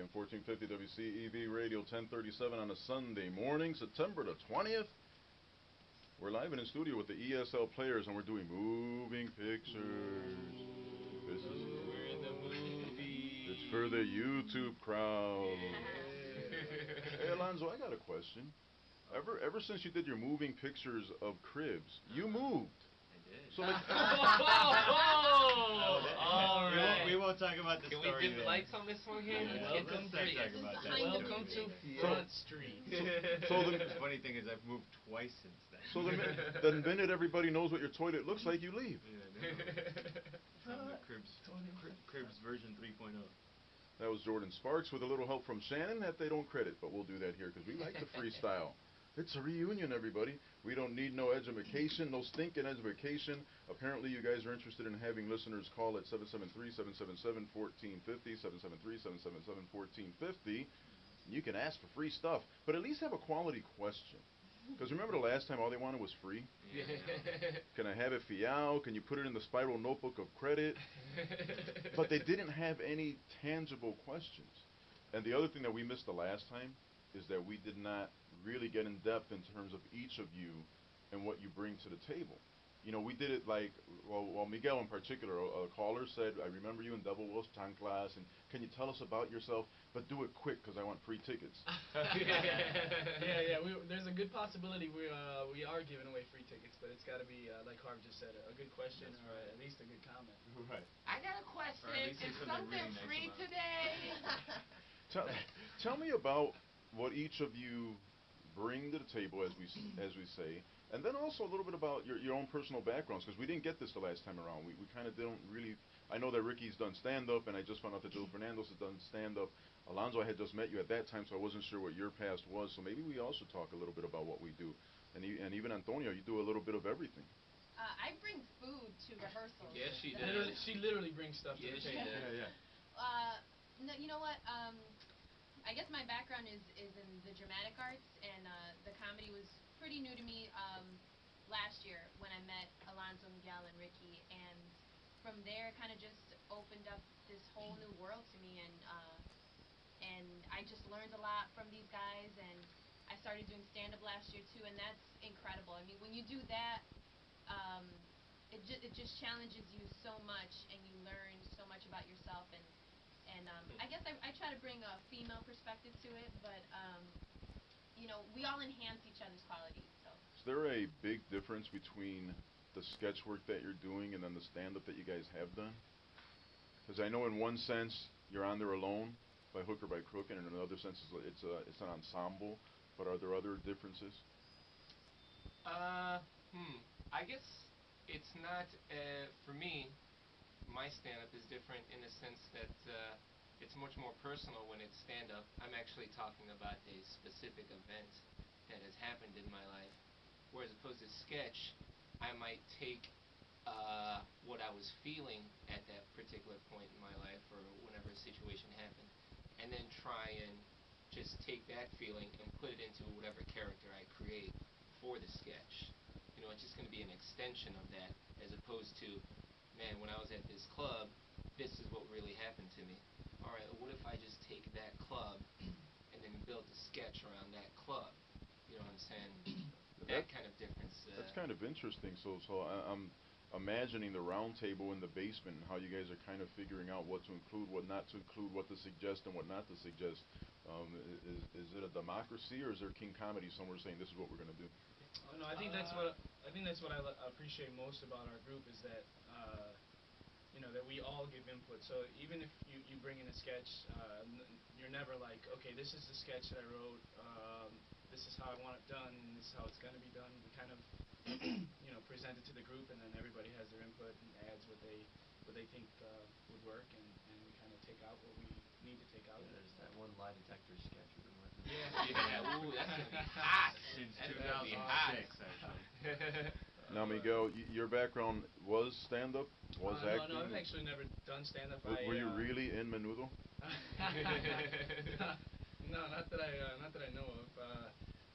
AM 1450 WCEV Radio 1037 on a Sunday morning, September the 20th. We're live and in studio with the ESL players, and we're doing moving pictures. This is We're in the movie. It's for the YouTube crowd. Hey, Alonzo, I got a question. Ever since you did your moving pictures of cribs, you moved. I did. So like, all right. We won't talk about the Can story. we dim the lights on this one here? Yeah, Let's let's get not them talk about free. that. Welcome to Front Street. so The funny thing is I've moved twice since then. So the minute everybody knows what your toilet looks like, you leave. From the Cribs version 3.0. That was Jordan Sparks with a little help from Shannon that they don't credit, but we'll do that here because we like the freestyle. It's a reunion, everybody. We don't need no education, no stinking education. Apparently, you guys are interested in having listeners call at 773-777-1450, 773-777-1450. You can ask for free stuff, but at least have a quality question. Because remember the last time all they wanted was free? Yeah. Can I have it fiao? Can you put it in the spiral notebook of credit? But they didn't have any tangible questions. And the other thing that we missed the last time is that we did not really get in depth in terms of each of you and what you bring to the table. You know, we did it like, well Miguel in particular, a caller said, I remember you in Double Wolf's time class, and can you tell us about yourself? But do it quick, because I want free tickets. Yeah. There's a good possibility we are giving away free tickets, but it's got to be, like Harv just said, a good question or at least a good comment. Right. I got a question. Is something really nice free about today? Tell me about what each of you bring to the table, as we say, and then also a little bit about your own personal backgrounds, because we didn't get this the last time around. We kind of don't really. I know that Ricky's done stand-up, and I just found out that Joe Fernandez has done stand-up. Alonzo, I had just met you at that time, so I wasn't sure what your past was. So maybe we also talk a little bit about what we do, and even Antonio, you do a little bit of everything. I bring food to rehearsals. Yes, she does. She literally brings stuff to the Yes, she table. does. Yeah. No, you know what? I guess my background is in the dramatic arts, and the comedy was pretty new to me last year when I met Alonzo, Miguel, and Ricky, and from there it kind of just opened up this whole new world to me, and I just learned a lot from these guys, and I started doing stand-up last year too, and that's incredible. I mean, when you do that, it just challenges you so much, and you learn so much about yourself, and I guess I try to bring a female perspective to it, but you know, we all enhance each other's qualities. So. Is there a big difference between the sketch work that you're doing and then the stand-up that you guys have done? Because I know in one sense you're on there alone, by hook or by crook, and in another sense it's an ensemble. But are there other differences? I guess it's not for me. My stand-up is different in the sense that it's much more personal when it's stand-up. I'm actually talking about a specific event that has happened in my life, whereas opposed to sketch, I might take what I was feeling at that particular point in my life or whenever a situation happened, and then try and just take that feeling and put it into whatever character I create for the sketch. You know, it's just going to be an extension of that, as opposed to, man, when I was at this club, this is what really happened to me. All right, what if I just take that club and then build a sketch around that club? You know what I'm saying? That kind of difference. That's kind of interesting. So I'm imagining the round table in the basement and how you guys are kind of figuring out what to include, what not to include, what to suggest and what not to suggest. Is it a democracy, or is there King Comedy somewhere saying this is what we're going to do? Oh, no, I think that's what I appreciate most about our group is that you know, that we all give input. So even if you bring in a sketch, you're never like, okay, this is the sketch that I wrote. This is how I want it done. And this is how it's going to be done. We kind of you know, present it to the group, and then everybody has their input and adds what they think would work, and we kind of take out what we need to take out. Yeah, there's that one lie detector sketch we've been working on. Yeah. Ooh, that's gonna be hot. Since That's gonna be hot. 2006, actually. Now, Miguel, your background was stand-up, was acting. No, I've actually never done stand-up. Were you really in Menudo? No, not that I know of.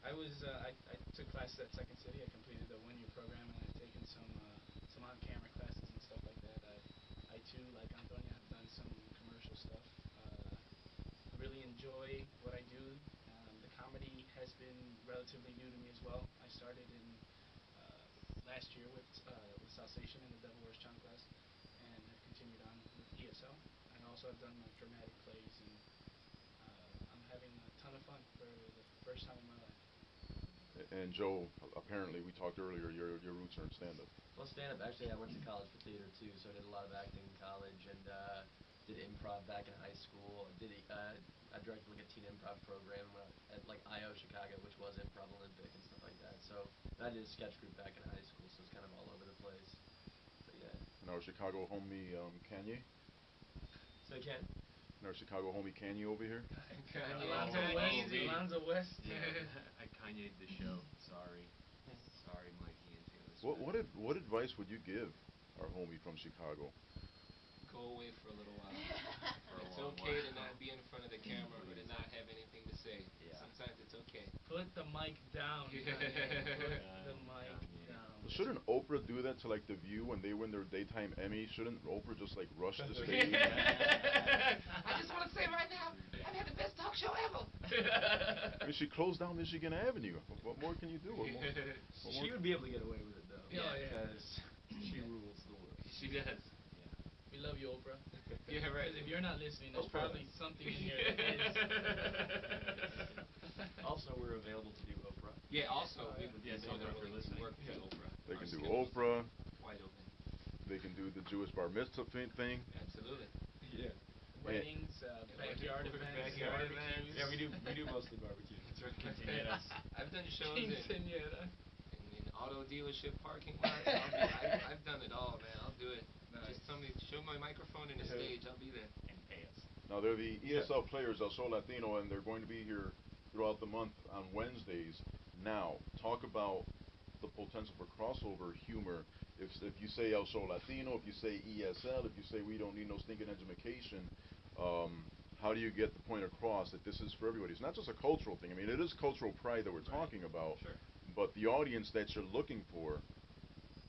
I took classes at Second City. I completed the one-year program, and I've taken some on-camera classes and stuff like that. I too, like Antonia, have done some commercial stuff. really enjoy what I do. The comedy has been relatively new to me as well. I started in last year with Salsation in the Devil Wears Chanclas, and have continued on with ESL. I also have done like dramatic plays, and I'm having a ton of fun for the first time in my life. And Joe, apparently we talked earlier, your roots are in stand-up. Well, stand-up, actually, I went to college for theater, too, so I did a lot of acting in college, and did improv back in high school. I directed, like, a teen improv program at, like, I.O. Chicago, which was Improv Olympic and stuff like that. So, and I did a sketch group back in high school, so it's kind of all over the place. But, yeah. And our Chicago homie, Kanye? So, Ken? And our Chicago homie, Kanye over here? Alonzo West. Alonzo West. Yeah, I Kanye'd the show. Sorry. Sorry, Mikey and Taylor Swift. What advice would you give our homie from Chicago? Go away for a little while. For a It's long okay to while. not be in front of the camera or to not have anything to say. Yeah. Sometimes it's okay. Put the mic down. Yeah. Put the mic Kanye. down. Well, shouldn't Oprah do that to like The View when they win their daytime Emmy? Shouldn't Oprah just like rush the stage? I just want to say right now, I've had the best talk show ever. I mean, she closed down Michigan Avenue. What more can you do? What more? She would be able to get away with it, though. Yeah, yeah. Because she rules the world. She does. We love you, Oprah. Yeah, right. If you're not listening, there's Oprah. probably something in here that is. Also, we're available to do Oprah. Yeah, also, we Yeah, so are if you're willing to listening, work with yeah. Oprah. They Our can do schedule's Oprah. wide open. They can do the Jewish bar mitzvah thing. Absolutely. Yeah. Weddings, backyard events, Backyard barbecues. events. Yeah, we do mostly barbecue. That's right. Quinceañeras. I've done shows in Quinceañera. auto dealership parking lots. I've done it all, man. I'll do it. Nice. Just somebody show my microphone in the stage. I'll be there. And pay us. Now they're the ESL players, El Sol Latino, and they're going to be here throughout the month on Wednesdays. Now, talk about the potential for crossover humor. If you say El Sol Latino, if you say ESL, if you say we don't need no stinking education, how do you get the point across that this is for everybody? It's not just a cultural thing. I mean, it is cultural pride that we're talking about, Sure. but the audience that you're looking for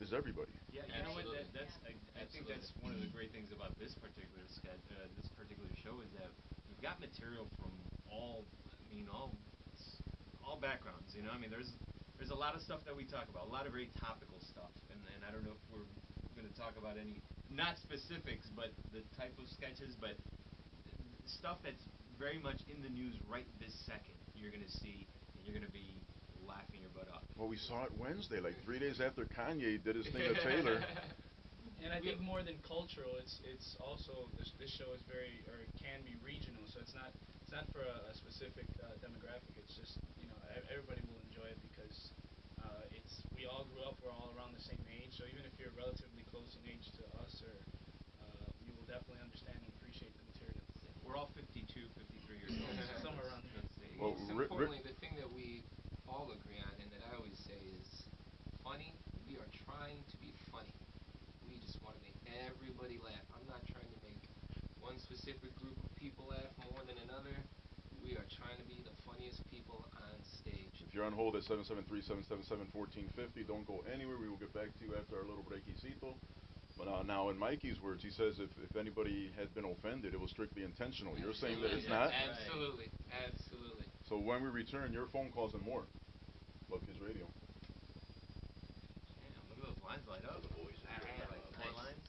is everybody. Yeah, you know what? Absolutely. I think that's one of the great things about this particular sketch, this particular show, is that we've got material from all backgrounds. You know, I mean, there's a lot of stuff that we talk about, a lot of very topical stuff, and I don't know if we're going to talk about any, not specifics, but the type of sketches, but stuff that's very much in the news right this second. You're going to see, and you're going to be laughing your butt off. Well, we saw it Wednesday, like 3 days after Kanye did his thing to Taylor. And I think more than cultural, it's also this show is very, or it can be regional. So it's not for a specific demographic. It's just, you know, everybody will enjoy it because we all grew up, we're all around the same age. So even if you're relatively close in age to us, or you will definitely understand and appreciate the material. We're all 52, 53 years old. Somewhere around there. Well, Most importantly, the thing that we all agree on, and that I always say, is funny. We are trying to be funny. We just want to make everybody laugh. I'm not trying to make one specific group of people laugh more than another. We are trying to be the funniest people on stage. If you're on hold at 773-777-1450, don't go anywhere. We will get back to you after our little breakcito. But now, in Mikey's words, he says if anybody had been offended, it was strictly intentional. You're saying that it's not? Absolutely. Absolutely. So when we return, your phone calls and more. Love Kids Radio. Damn, look at those lines light up. The boys in Like 4 lines?